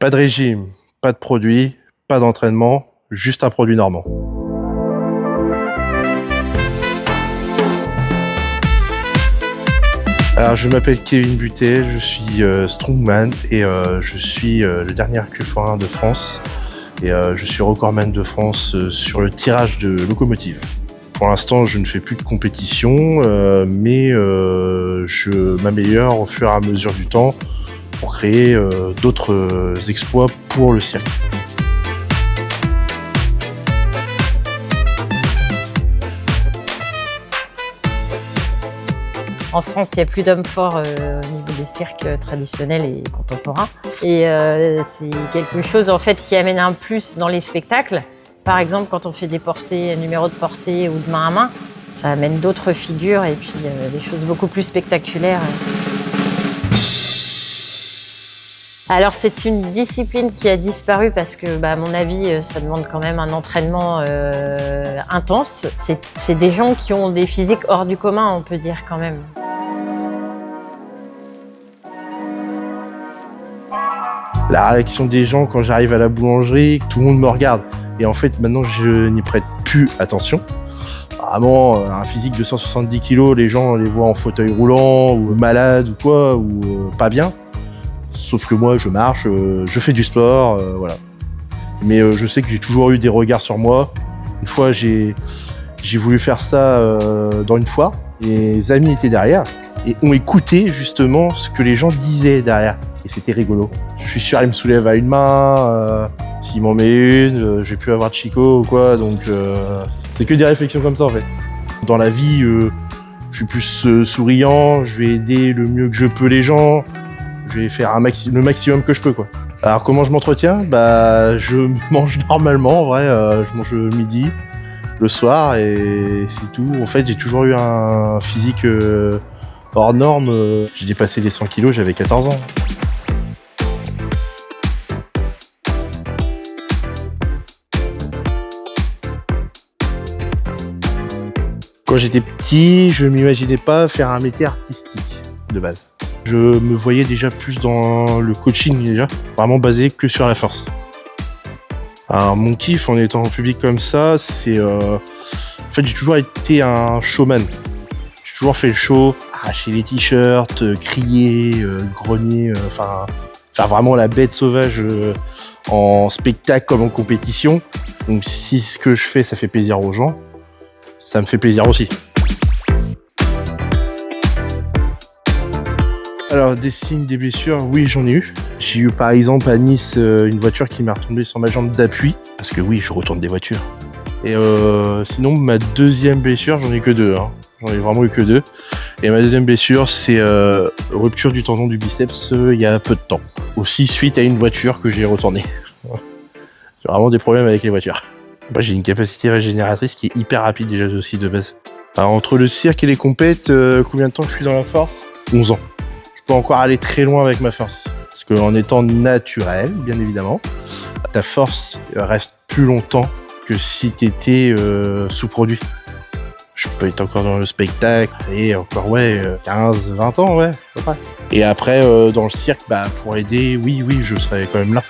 Pas de régime, pas de produit, pas d'entraînement, juste un produit normand. Alors, je m'appelle Kevin Butet, je suis strongman et je suis le dernier Q1 de France et je suis recordman de France sur le tirage de locomotive. Pour l'instant, je ne fais plus de compétition, mais je m'améliore au fur et à mesure du temps pour créer d'autres exploits pour le cirque. En France, il n'y a plus d'hommes forts au niveau des cirques traditionnels et contemporains. Et c'est quelque chose en fait qui amène un plus dans les spectacles. Par exemple, quand on fait des portées, numéros de portée ou de main à main, ça amène d'autres figures et puis des choses beaucoup plus spectaculaires. Alors c'est une discipline qui a disparu parce que, à mon avis, ça demande quand même un entraînement intense. C'est des gens qui ont des physiques hors du commun, on peut dire quand même. La réaction des gens quand j'arrive à la boulangerie, tout le monde me regarde. Et en fait, maintenant, je n'y prête plus attention. Vraiment, un physique de 170 kg, les gens les voient en fauteuil roulant, ou malades, ou quoi, ou pas bien. Sauf que moi, je marche, je fais du sport, voilà. Mais je sais que j'ai toujours eu des regards sur moi. Une fois, j'ai voulu faire ça dans une foire. Et les amis étaient derrière et ont écouté justement ce que les gens disaient derrière. Et c'était rigolo. Je suis sûr, ils me soulèvent à une main. S'il m'en met une, je vais plus avoir de chicot ou quoi. Donc, c'est que des réflexions comme ça, en fait. Dans la vie, je suis plus souriant. Je vais aider le mieux que je peux les gens. Je vais faire le maximum que je peux, quoi. Alors, comment je m'entretiens ? Je mange normalement, en vrai. Je mange le midi, le soir, et c'est tout. En fait, j'ai toujours eu un physique hors norme. J'ai dépassé les 100 kilos, j'avais 14 ans. Quand j'étais petit, je m'imaginais pas faire un métier artistique de base. Je me voyais déjà plus dans le coaching, déjà, vraiment basé que sur la force. Alors mon kiff en étant en public comme ça, c'est... En fait, j'ai toujours été un showman. J'ai toujours fait le show, arracher les t-shirts, crier, grogner, faire vraiment la bête sauvage en spectacle comme en compétition. Donc si ce que je fais, ça fait plaisir aux gens, ça me fait plaisir aussi. Alors, des signes, des blessures, oui, j'en ai eu. J'ai eu par exemple à Nice une voiture qui m'est retombée sur ma jambe d'appui. Parce que oui, je retourne des voitures. Et sinon, ma deuxième blessure, j'en ai que deux. J'en ai vraiment eu que deux. Et ma deuxième blessure, c'est rupture du tendon du biceps il y a peu de temps. Aussi suite à une voiture que j'ai retournée. J'ai vraiment des problèmes avec les voitures. J'ai une capacité régénératrice qui est hyper rapide déjà aussi de base. Alors, entre le cirque et les compètes, combien de temps je suis dans la force ? 11 ans. Je peux encore aller très loin avec ma force. Parce qu'en étant naturel, bien évidemment, ta force reste plus longtemps que si tu étais sous-produit. Je peux être encore dans le spectacle et encore 15, 20 ans, ouais, à peu près. Et après, dans le cirque, pour aider, oui, je serai quand même là.